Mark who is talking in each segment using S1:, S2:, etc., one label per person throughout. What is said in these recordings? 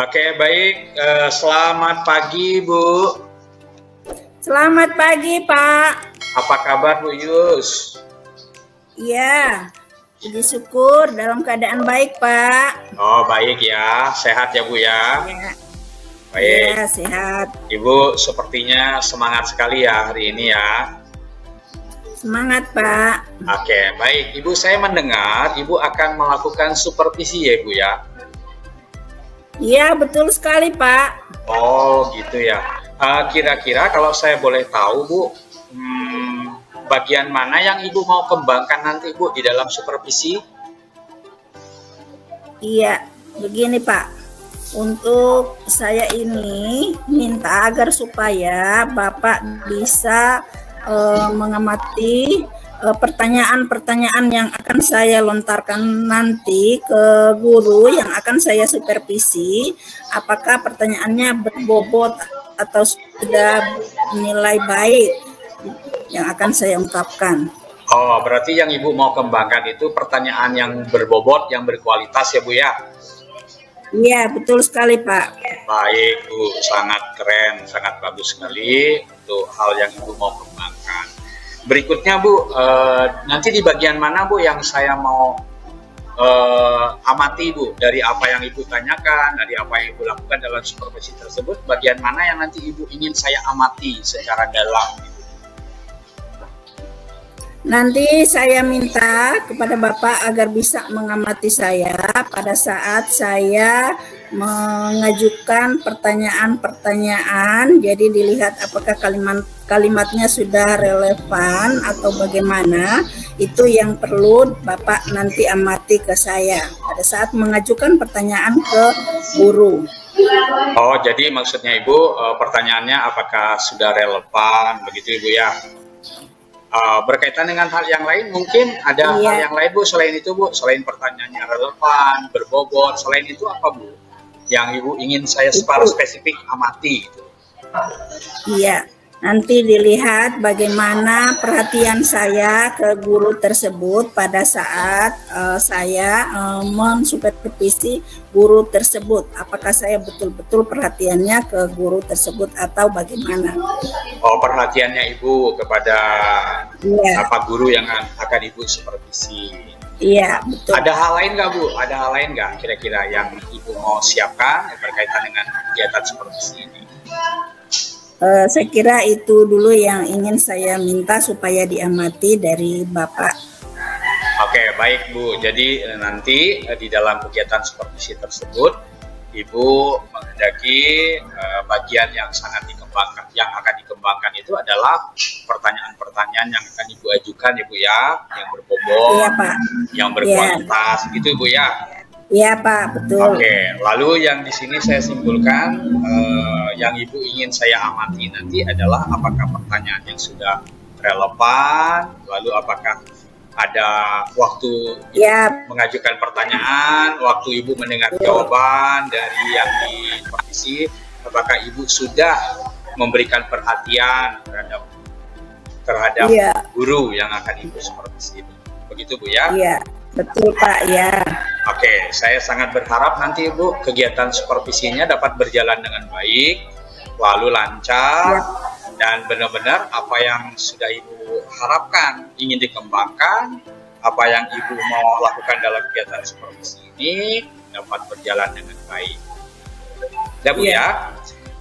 S1: Oke, baik. Selamat pagi, Bu.
S2: Selamat pagi, Pak.
S1: Apa kabar, Bu Yus?
S2: Iya, puji syukur dalam keadaan baik, Pak.
S1: Oh, baik ya. Sehat ya, Bu ya?
S2: Ya,
S1: Baik.
S2: ya, sehat.
S1: Ibu sepertinya semangat sekali ya hari ini ya.
S2: Semangat, Pak.
S1: Oke, baik. Ibu, saya mendengar Ibu akan melakukan supervisi ya, Bu ya?
S2: Iya, betul sekali, Pak.
S1: Oh, gitu ya. Kira-kira kalau saya boleh tahu, Bu, bagian mana yang Ibu mau kembangkan nanti, Bu, di dalam supervisi?
S2: Iya, begini, Pak. Untuk saya ini minta agar supaya Bapak bisa mengamati pertanyaan-pertanyaan yang akan saya lontarkan nanti ke guru yang akan saya supervisi, apakah pertanyaannya berbobot atau sudah nilai baik yang akan saya ungkapkan.
S1: Oh, berarti yang Ibu mau kembangkan itu pertanyaan yang berbobot, yang berkualitas ya, Bu ya?
S2: Iya, betul sekali, Pak.
S1: Baik, Bu. Sangat keren, sangat bagus sekali untuk hal yang Ibu mau kembangkan. Berikutnya, Bu, nanti di bagian mana, Bu, yang saya mau amati, Bu, dari apa yang Ibu tanyakan, dari apa yang Ibu lakukan dalam supervisi tersebut, bagian mana yang nanti Ibu ingin saya amati secara dalam?
S2: Nanti saya minta kepada Bapak agar bisa mengamati saya pada saat saya mengajukan pertanyaan-pertanyaan. Jadi dilihat apakah kalimatnya sudah relevan atau bagaimana. Itu yang perlu Bapak nanti amati ke saya pada saat mengajukan pertanyaan ke guru.
S1: Oh, jadi maksudnya Ibu pertanyaannya apakah sudah relevan begitu, Ibu ya? Berkaitan dengan hal yang lain, mungkin ada hal yang lain, Bu, selain itu, Bu, selain pertanyaannya relevan, berbobot, selain itu apa, Bu, yang Ibu ingin saya secara spesifik amati gitu?
S2: Iya, nanti dilihat bagaimana perhatian saya ke guru tersebut pada saat saya mensupervisi guru tersebut. Apakah saya betul-betul perhatiannya ke guru tersebut atau bagaimana?
S1: Oh, perhatiannya Ibu kepada apa guru yang akan Ibu supervisi.
S2: Iya, betul.
S1: Ada hal lain nggak, Bu? Ada hal lain nggak kira-kira yang Ibu mau siapkan berkaitan dengan kegiatan supervisi ini?
S2: Saya kira itu dulu yang ingin saya minta supaya diamati dari Bapak.
S1: Oke, baik, Bu. Jadi nanti di dalam kegiatan supervisi tersebut, Ibu menghendaki bagian yang sangat dikembangkan, yang akan dikembangkan itu adalah pertanyaan-pertanyaan yang akan Ibu ajukan, Ibu ya, yang berbobot,
S2: iya, Pak,
S1: yang berkualitas, gitu, Ibu ya.
S2: Iya, Pak, betul.
S1: Oke, lalu yang di sini saya simpulkan, yang Ibu ingin saya amati nanti adalah apakah pertanyaan yang sudah relevan, lalu apakah ada waktu mengajukan pertanyaan, waktu Ibu mendengar jawaban dari yang disupervisi, apakah Ibu sudah memberikan perhatian terhadap guru yang akan Ibu supervisi. Begitu, Bu ya? Iya,
S2: betul, Pak, ya.
S1: Oke, saya sangat berharap nanti, Bu, kegiatan supervisinya dapat berjalan dengan baik, lalu lancar, dan benar-benar apa yang sudah Ibu harapkan ingin dikembangkan, apa yang Ibu mau lakukan dalam kegiatan supervisi ini dapat berjalan dengan baik. Ya, Bu ya.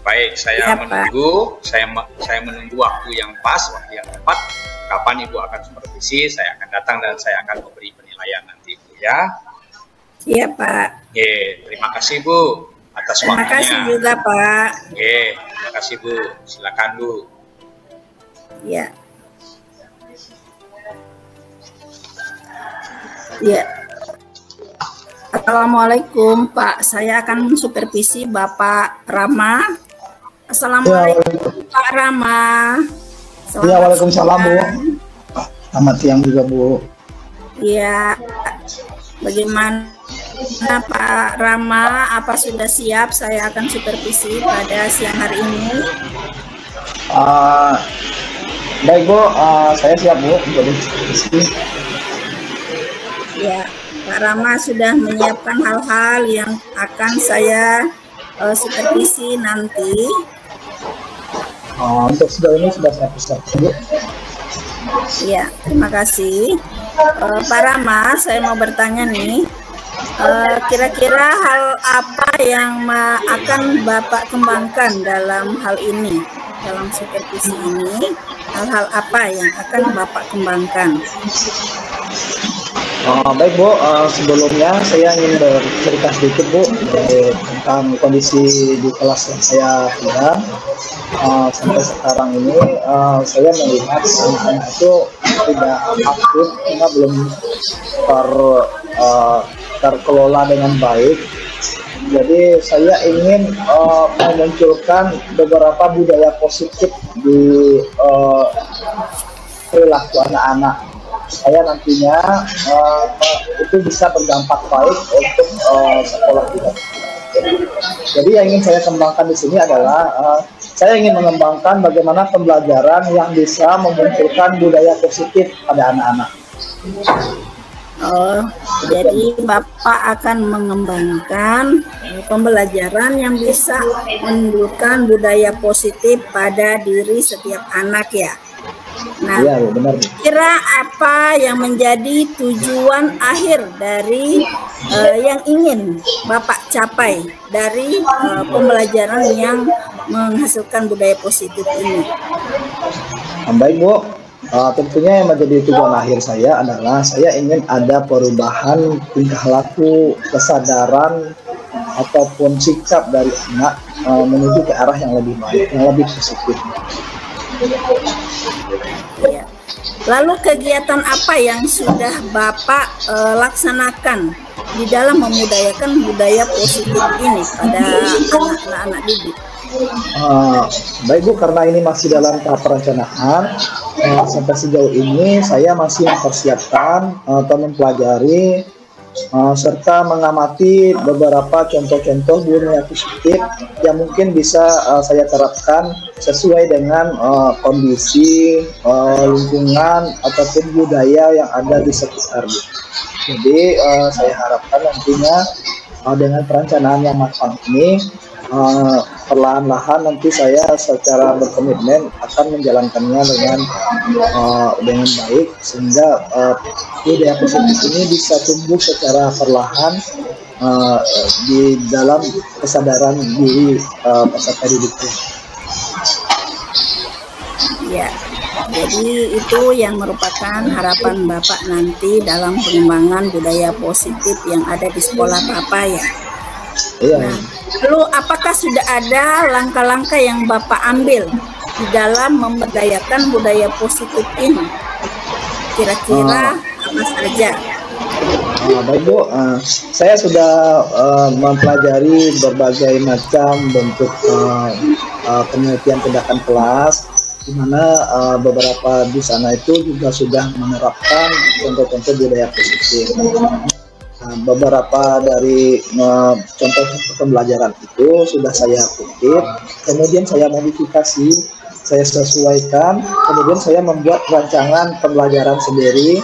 S1: Baik, saya menunggu, saya menunggu waktu yang pas, waktu yang tepat, kapan Ibu akan supervisi, saya akan datang dan saya akan memberi penilaian nanti, Bu ya.
S2: Iya, Pak.
S1: Oke, terima kasih, Bu, atas waktunya.
S2: Terima kasih juga, Pak.
S1: Oke, terima kasih, Bu. Silakan, Bu.
S2: Ya. Ya. Assalamualaikum, Pak. Saya akan mensupervisi Bapak Rama. Assalamualaikum, Pak Rama.
S3: Iya, waalaikumsalam, Bu. Selamat siang juga, Bu.
S2: Iya. Bagaimana Pak Rama? Apa sudah siap? Saya akan supervisi pada siang hari ini.
S3: Baik, Bu. Saya siap, Bu, untuk diskusi.
S2: Ya, Pak Rama sudah menyiapkan hal-hal yang akan saya supervisi nanti?
S3: Untuk sejauh ini sudah saya persiapkan, Bu.
S2: Ya, terima kasih. Pak Rama, saya mau bertanya nih, kira-kira hal apa yang akan Bapak kembangkan dalam hal ini, dalam supervisi ini, hal-hal apa yang akan Bapak kembangkan?
S3: Baik Bu, sebelumnya saya ingin bercerita sedikit Bu tentang kondisi di kelas yang saya pegang. Sampai sekarang ini saya melihat anak-anak itu tidak aktif karena belum terkelola dengan baik. Jadi saya ingin memunculkan beberapa budaya positif di perilaku anak-anak. Saya nantinya itu bisa berdampak baik untuk sekolah kita. Jadi yang ingin saya kembangkan di sini adalah saya ingin mengembangkan bagaimana pembelajaran yang bisa memunculkan budaya positif pada anak-anak.
S2: Jadi Bapak akan mengembangkan pembelajaran yang bisa menimbulkan budaya positif pada diri setiap anak ya. Nah,
S3: ya, benar.
S2: Kira apa yang menjadi tujuan akhir dari yang ingin Bapak capai dari pembelajaran yang menghasilkan budaya positif ini?
S3: Baik Bu, tentunya yang menjadi tujuan akhir saya adalah saya ingin ada perubahan tingkah laku, kesadaran ataupun sikap dari anak menuju ke arah yang lebih baik, yang lebih positif.
S2: Ya. Lalu kegiatan apa yang sudah Bapak laksanakan di dalam memudayakan budaya positif ini pada anak-anak didik?
S3: Baik Bu, karena ini masih dalam tahap perencanaan, sampai sejauh ini saya masih mempersiapkan atau mempelajari serta mengamati beberapa contoh-contoh budaya positif yang mungkin bisa saya terapkan sesuai dengan kondisi lingkungan ataupun budaya yang ada di sekitar. Jadi saya harapkan nantinya dengan perencanaan yang matang ini perlahan-lahan nanti saya secara berkomitmen akan menjalankannya dengan baik sehingga budaya positif ini bisa tumbuh secara perlahan di dalam kesadaran diri peserta didik.
S2: Ya, jadi itu yang merupakan harapan Bapak nanti dalam pengembangan budaya positif yang ada di sekolah Bapak ya.
S3: Iya.
S2: Nah, lalu apakah sudah ada langkah-langkah yang Bapak ambil di dalam memberdayakan budaya positif ini? Kira-kira apa saja?
S3: Baik Bu, saya sudah mempelajari berbagai macam bentuk penelitian tindakan kelas, di mana beberapa di sana itu juga sudah menerapkan contoh-contoh budaya positif. Beberapa dari contoh-contoh pembelajaran itu sudah saya kutip, kemudian saya modifikasi, saya sesuaikan, kemudian saya membuat rancangan pembelajaran sendiri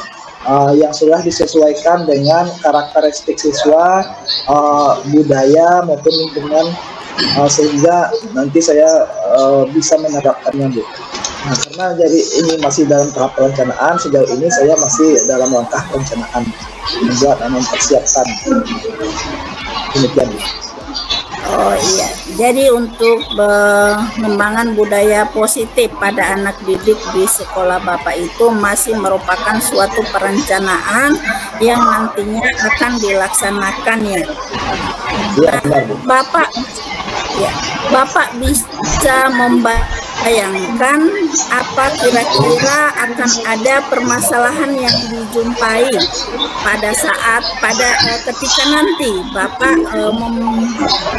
S3: yang sudah disesuaikan dengan karakteristik siswa, budaya maupun lingkungan, sehingga nanti saya bisa menerapkannya Bu. Nah, karena jadi ini masih dalam tahap perencanaan, sejauh ini saya masih dalam langkah perencanaan membuat dan mempersiapkan demikian.
S2: Oh iya, jadi untuk pengembangan budaya positif pada anak didik di sekolah Bapak itu masih merupakan suatu perencanaan yang nantinya akan dilaksanakan ya.
S3: Iya, benar Bu.
S2: Bapak bisa membayangkan apa kira-kira akan ada permasalahan yang dijumpai ketika nanti Bapak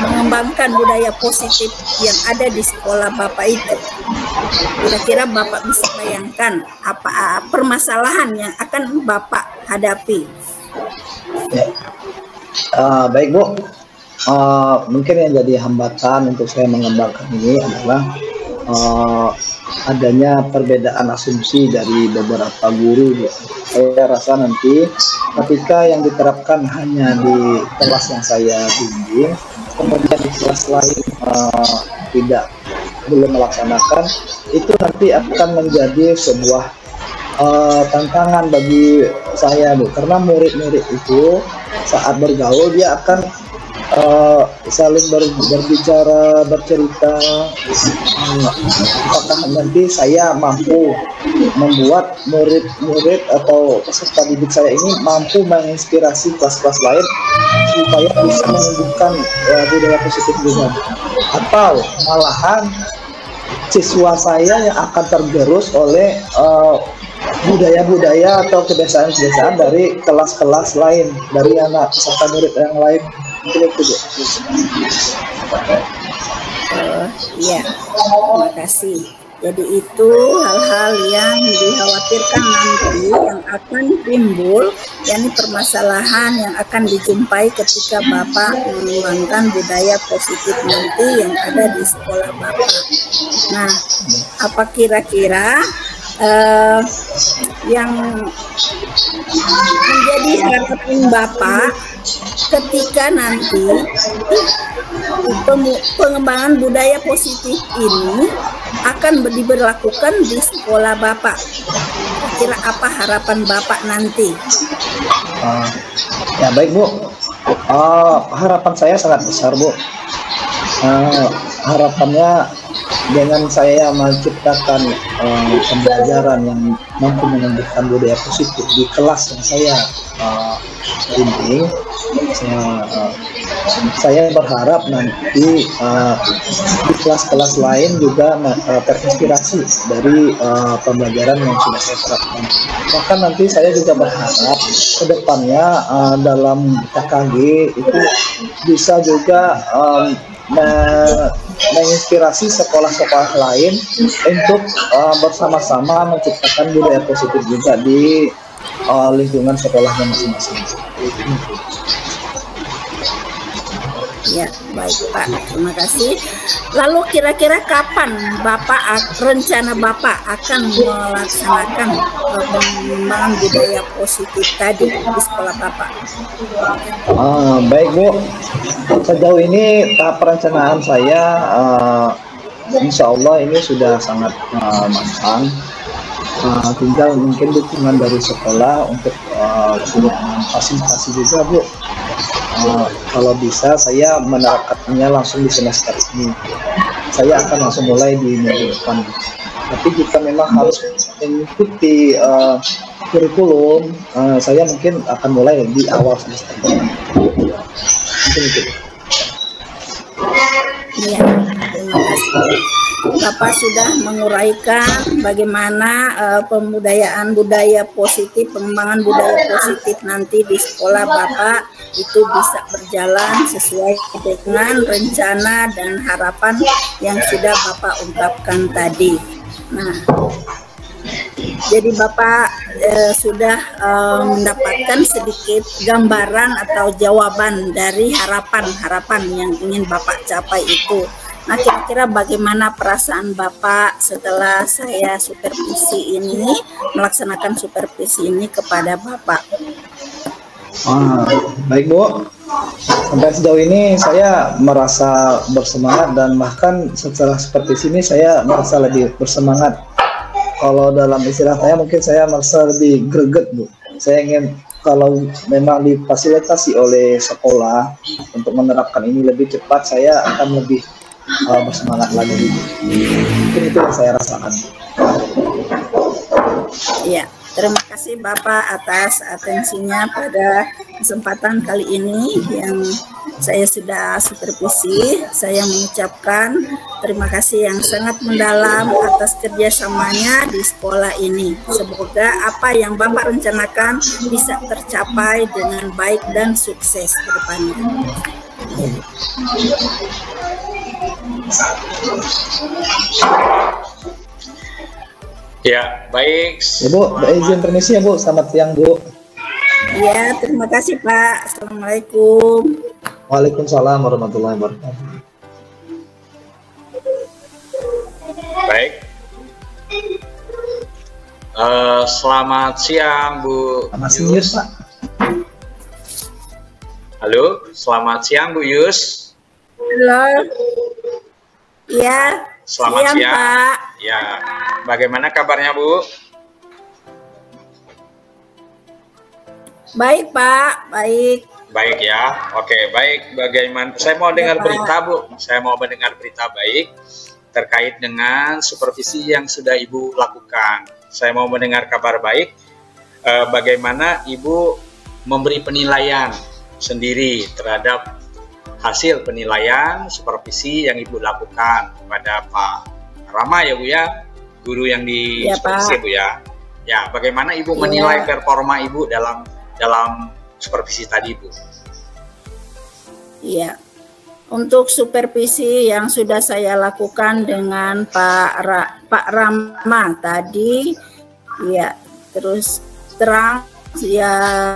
S2: mengembangkan budaya positif yang ada di sekolah Bapak itu. Kira-kira Bapak bisa bayangkan apa permasalahan yang akan Bapak hadapi?
S3: Ya. Baik Bu. Mungkin yang jadi hambatan untuk saya mengembangkan ini adalah adanya perbedaan asumsi dari beberapa guru. Saya rasa nanti ketika yang diterapkan hanya di kelas yang saya bimbing, kemudian kelas lain tidak belum melaksanakan, itu nanti akan menjadi sebuah tantangan bagi saya, Bu, karena murid-murid itu saat bergaul dia akan saling berbicara, bercerita. Apakah nanti saya mampu membuat murid-murid atau peserta didik saya ini mampu menginspirasi kelas-kelas lain supaya bisa menunjukkan budaya positif juga, atau malahan siswa saya yang akan tergerus oleh budaya-budaya atau kebiasaan-kebiasaan dari kelas-kelas lain, dari anak peserta murid yang lain.
S2: Ya, terima kasih. Jadi itu hal-hal yang dikhawatirkan nanti yang akan timbul, yakni permasalahan yang akan dijumpai ketika Bapak mengembangkan budaya positif nanti yang ada di sekolah Bapak. Nah, apa kira-kira yang menjadi harapan Bapak ketika nanti pengembangan budaya positif ini akan diberlakukan di sekolah Bapak? Kira apa harapan Bapak nanti?
S3: Ya baik, Bu. Harapan saya sangat besar, Bu. Harapannya dengan saya menciptakan pembelajaran yang mampu menumbuhkan budaya positif di kelas yang saya bimbing, saya berharap nanti di kelas-kelas lain juga terinspirasi dari pembelajaran yang sudah saya terapkan. Bahkan nanti saya juga berharap ke depannya dalam KKG itu bisa juga menginspirasi sekolah-sekolah lain untuk bersama-sama menciptakan budaya positif juga di lingkungan sekolahnya masing-masing.
S2: Ya, baik Pak, terima kasih. Lalu kira-kira kapan rencana Bapak akan melaksanakan pengembangan budaya positif tadi di sekolah Bapak?
S3: Baik, Bu. Sejauh ini tahap perencanaan saya insya Allah ini sudah sangat matang. Tinggal mungkin dukungan dari sekolah untuk fasilitasi juga, Bu. Kalau bisa saya menerapkannya langsung di semester ini. Saya akan langsung mulai di minggu depan. Tapi jika memang harus mengikuti kurikulum, saya mungkin akan mulai di awal semester ini.
S2: Iya, terima kasih. Bapak sudah menguraikan bagaimana pembudayaan budaya positif, pengembangan budaya positif nanti di sekolah Bapak itu bisa berjalan sesuai dengan rencana dan harapan yang sudah Bapak ungkapkan tadi. Nah, jadi Bapak sudah mendapatkan sedikit gambaran atau jawaban dari harapan-harapan yang ingin Bapak capai itu. Nah, kira-kira bagaimana perasaan Bapak setelah saya supervisi ini, melaksanakan supervisi ini kepada Bapak?
S3: Baik, Bu. Sampai sejauh ini saya merasa bersemangat dan bahkan setelah supervisi ini saya merasa lebih bersemangat. Kalau dalam istilah saya mungkin saya merasa lebih greget, Bu. Saya ingin kalau memang difasilitasi oleh sekolah untuk menerapkan ini lebih cepat, saya akan lebih bersemangat lagi. Mungkin itu yang saya rasakan.
S2: Iya, terima kasih Bapak atas atensinya pada kesempatan kali ini yang saya sudah supervisi. Saya mengucapkan terima kasih yang sangat mendalam atas kerjasamanya di sekolah ini. Semoga apa yang Bapak rencanakan bisa tercapai dengan baik dan sukses ke depannya.
S1: Ya, baik.
S3: Ya, Bu, izin permisi ya, Bu. Selamat siang, Bu.
S2: Ya, terima kasih Pak. Assalamualaikum.
S3: Waalaikumsalam warahmatullahi wabarakatuh.
S1: Baik. Selamat siang, Bu.
S3: Selamat siang, Pak.
S1: Halo, selamat siang Bu Yus.
S2: Halo. Ya.
S1: Selamat siang,
S2: Pak.
S1: Ya, bagaimana kabarnya Bu?
S2: Baik Pak, baik.
S1: Baik ya, oke baik. Bagaimana? Saya mau dengar berita Bu. Saya mau mendengar berita baik terkait dengan supervisi yang sudah Ibu lakukan. Saya mau mendengar kabar baik. Bagaimana Ibu memberi penilaian sendiri terhadap hasil penilaian supervisi yang Ibu lakukan kepada Pak Rama ya Bu ya, guru yang di supervisi Bu ya. Ya, bagaimana Ibu menilai performa Ibu dalam supervisi tadi Bu?
S2: Iya, untuk supervisi yang sudah saya lakukan dengan Pak Rama tadi, ya terus terang ya,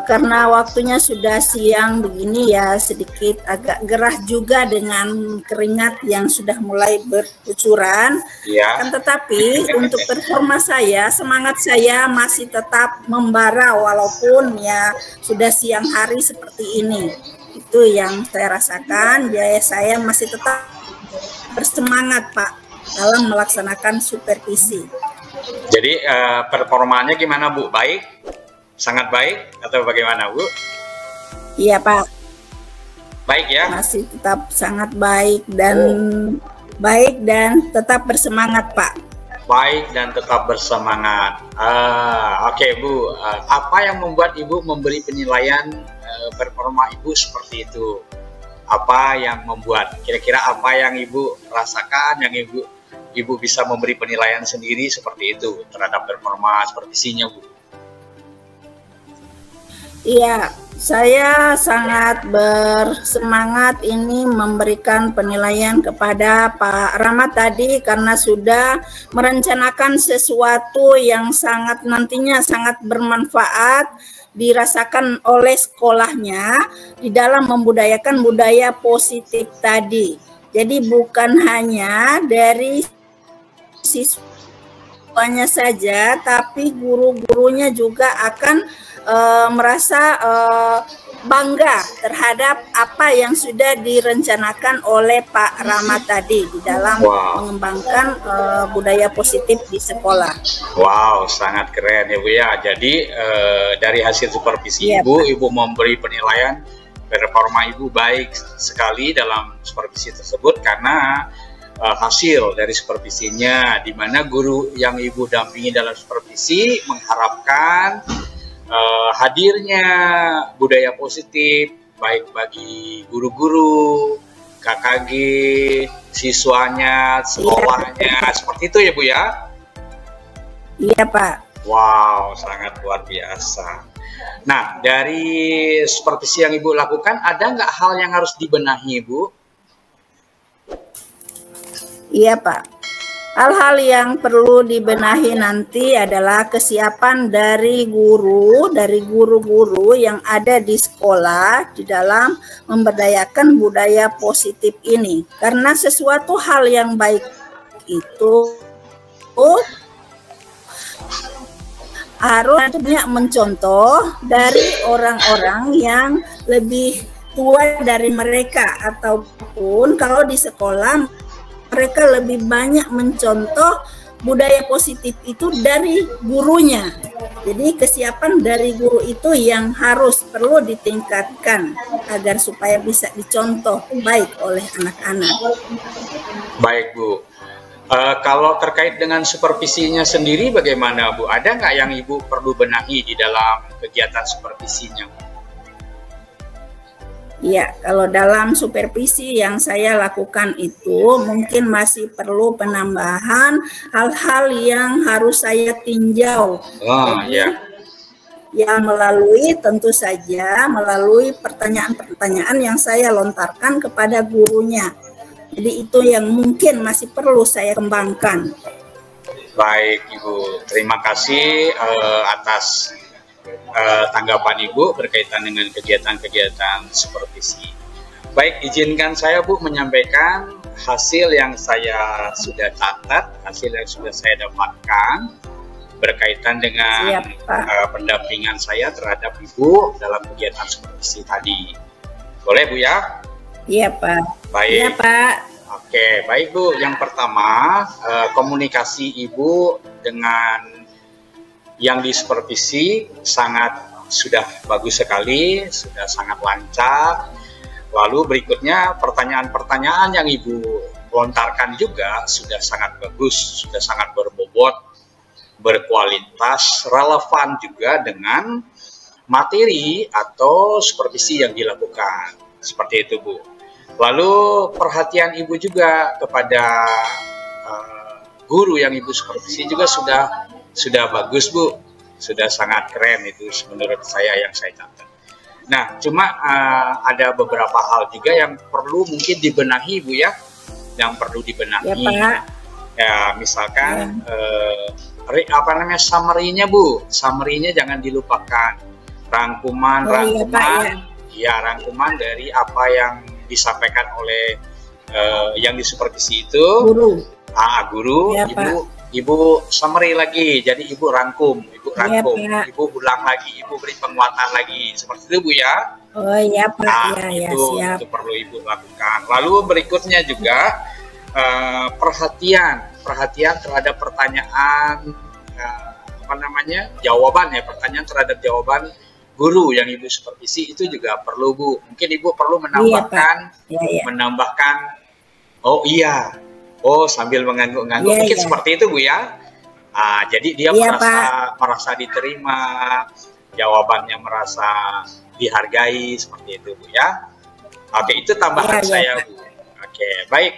S2: karena waktunya sudah siang begini ya, sedikit agak gerah juga dengan keringat yang sudah mulai berkucuran.
S1: Ya.
S2: Kan tetapi untuk performa saya, semangat saya masih tetap membara walaupun ya sudah siang hari seperti ini. Itu yang saya rasakan. Ya, saya masih tetap bersemangat Pak dalam melaksanakan supervisi.
S1: Jadi performanya gimana Bu? Baik? Sangat baik atau bagaimana Bu?
S2: Iya Pak.
S1: Baik ya?
S2: Masih tetap sangat baik dan tetap bersemangat Pak.
S1: Baik dan tetap bersemangat. Oke Bu, apa yang membuat Ibu memberi penilaian performa Ibu seperti itu? Apa yang membuat? Kira-kira apa yang Ibu rasakan yang Ibu bisa memberi penilaian sendiri seperti itu terhadap performa supervisinya Bu?
S2: Iya, saya sangat bersemangat ini memberikan penilaian kepada Pak Rama tadi karena sudah merencanakan sesuatu yang sangat nantinya sangat bermanfaat dirasakan oleh sekolahnya di dalam membudayakan budaya positif tadi. Jadi bukan hanya dari siswanya saja, tapi guru-gurunya juga akan merasa bangga terhadap apa yang sudah direncanakan oleh Pak Rama tadi di dalam mengembangkan budaya positif di sekolah.
S1: Wow, sangat keren ya Bu ya. Jadi dari hasil supervisi Ibu memberi penilaian performa Ibu baik sekali dalam supervisi tersebut karena hasil dari supervisinya, di mana guru yang Ibu dampingi dalam supervisi mengharapkan hadirnya budaya positif baik bagi guru-guru, KKG, siswanya, sekolahnya, seperti itu ya Bu ya?
S2: Iya Pak.
S1: Wow, sangat luar biasa. Nah, dari supervisi yang Ibu lakukan, ada nggak hal yang harus dibenahi Bu?
S2: Iya Pak. Hal-hal yang perlu dibenahi nanti adalah kesiapan dari guru-guru yang ada di sekolah di dalam memberdayakan budaya positif ini. Karena sesuatu hal yang baik itu harus banyak mencontoh dari orang-orang yang lebih tua dari mereka, ataupun kalau di sekolah mereka lebih banyak mencontoh budaya positif itu dari gurunya. Jadi kesiapan dari guru itu yang perlu ditingkatkan agar supaya bisa dicontoh baik oleh anak-anak.
S1: Baik Bu. Kalau terkait dengan supervisinya sendiri bagaimana Bu? Ada nggak yang Ibu perlu benahi di dalam kegiatan supervisinya?
S2: Ya, kalau dalam supervisi yang saya lakukan itu mungkin masih perlu penambahan hal-hal yang harus saya tinjau. Yang tentu saja melalui pertanyaan-pertanyaan yang saya lontarkan kepada gurunya. Jadi itu yang mungkin masih perlu saya kembangkan.
S1: Baik Ibu, terima kasih atas tanggapan Ibu berkaitan dengan kegiatan-kegiatan supervisi. Baik, izinkan saya Bu menyampaikan hasil yang saya sudah catat, hasil yang sudah saya dapatkan berkaitan dengan pendampingan saya terhadap Ibu dalam kegiatan supervisi tadi. Boleh Bu ya?
S2: Iya Pak.
S1: Baik.
S2: Iya Pak.
S1: Oke, baik Bu. Yang pertama, komunikasi Ibu dengan yang disupervisi sudah bagus sekali, sudah sangat lancar. Lalu berikutnya pertanyaan-pertanyaan yang Ibu lontarkan juga sudah sangat bagus, sudah sangat berbobot, berkualitas, relevan juga dengan materi atau supervisi yang dilakukan. Seperti itu Bu. Lalu perhatian Ibu juga kepada guru yang Ibu supervisi juga sudah bagus Bu, sudah sangat keren itu menurut saya yang saya catat. Nah, cuma ada beberapa hal juga yang perlu mungkin dibenahi Bu ya, yang perlu dibenahi.
S2: Ya Pak.
S1: Ya, misalkan summary-nya Bu, summary-nya jangan dilupakan. Rangkuman, rangkuman dari apa yang disampaikan oleh yang disupervisi itu. Guru. Ya, Ibu summary lagi, jadi Ibu rangkum, Ibu ulang lagi, Ibu beri penguatan lagi, seperti itu Bu ya.
S2: Oh iya Pak, siap.
S1: Itu perlu Ibu lakukan. Lalu berikutnya juga perhatian terhadap pertanyaan pertanyaan terhadap jawaban guru yang Ibu supervisi itu juga perlu Bu. Mungkin Ibu perlu menambahkan, sambil mengangguk-angguk, mungkin seperti itu Bu ya. Jadi dia merasa diterima, jawabannya merasa dihargai, seperti itu Bu ya. Oke, itu tambahan saya Bu. Oke, baik.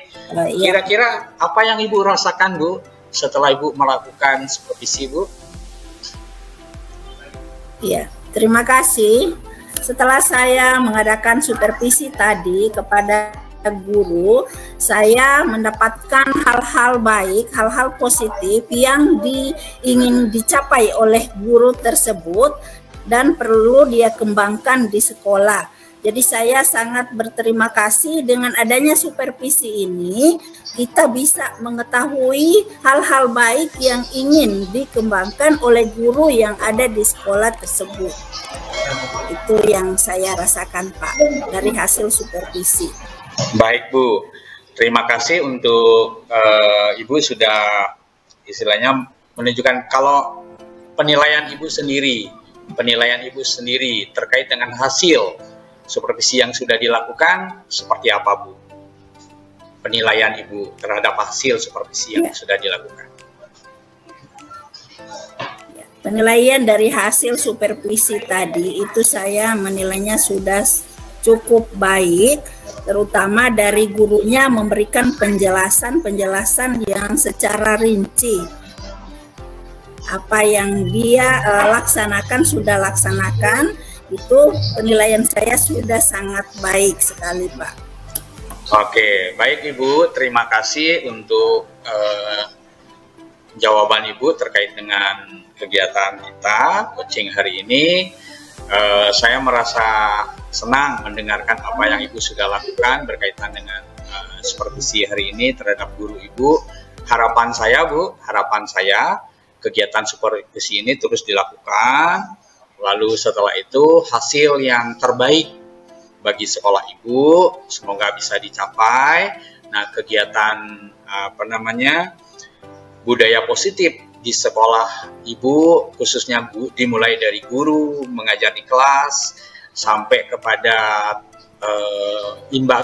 S1: Kira-kira apa yang Ibu rasakan Bu setelah Ibu melakukan supervisi Bu?
S2: Iya, terima kasih. Setelah saya mengadakan supervisi tadi kepada guru, saya mendapatkan hal-hal baik, hal-hal positif yang ingin dicapai oleh guru tersebut dan perlu dia kembangkan di sekolah. Jadi saya sangat berterima kasih dengan adanya supervisi ini, kita bisa mengetahui hal-hal baik yang ingin dikembangkan oleh guru yang ada di sekolah tersebut. Itu yang saya rasakan Pak dari hasil supervisi.
S1: Baik Bu, terima kasih untuk Ibu sudah istilahnya menunjukkan kalau penilaian Ibu sendiri terkait dengan hasil supervisi yang sudah dilakukan seperti apa Bu? Penilaian Ibu terhadap hasil supervisi yang sudah dilakukan.
S2: Penilaian dari hasil supervisi tadi itu saya menilainya sudah cukup baik, terutama dari gurunya memberikan penjelasan yang secara rinci. Apa yang dia sudah laksanakan, itu penilaian saya sudah sangat baik sekali Pak.
S1: Oke, baik Ibu, terima kasih untuk jawaban Ibu terkait dengan kegiatan kita coaching hari ini. Saya merasa senang mendengarkan apa yang Ibu sudah lakukan berkaitan dengan supervisi hari ini terhadap guru Ibu. Harapan saya kegiatan supervisi ini terus dilakukan. Lalu setelah itu hasil yang terbaik bagi sekolah Ibu semoga bisa dicapai. Nah, kegiatan budaya positif di sekolah Ibu khususnya dimulai dari guru mengajar di kelas sampai kepada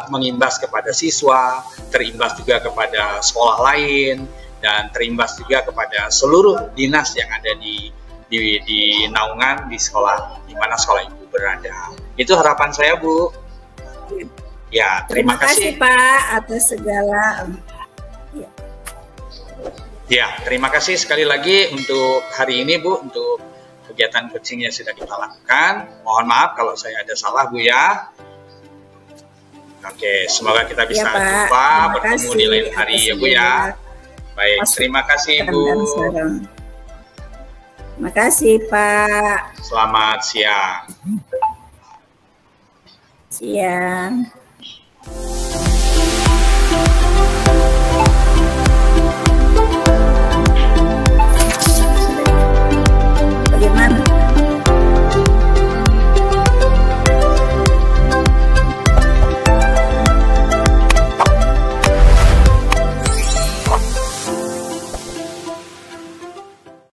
S1: mengimbas kepada siswa, terimbas juga kepada sekolah lain dan terimbas juga kepada seluruh dinas yang ada di naungan di sekolah di mana sekolah Ibu berada. Itu harapan saya Bu. Ya, terima kasih
S2: Pak atas segala.
S1: Ya, terima kasih sekali lagi untuk hari ini Bu, untuk kegiatan coaching yang sudah kita lakukan. Mohon maaf kalau saya ada salah Bu ya. Oke, semoga kita bisa jumpa bertemu di lain hari ya Bu ya. Baik, terima kasih Bu.
S2: Terima kasih Pak.
S1: Selamat siang.
S2: Siang.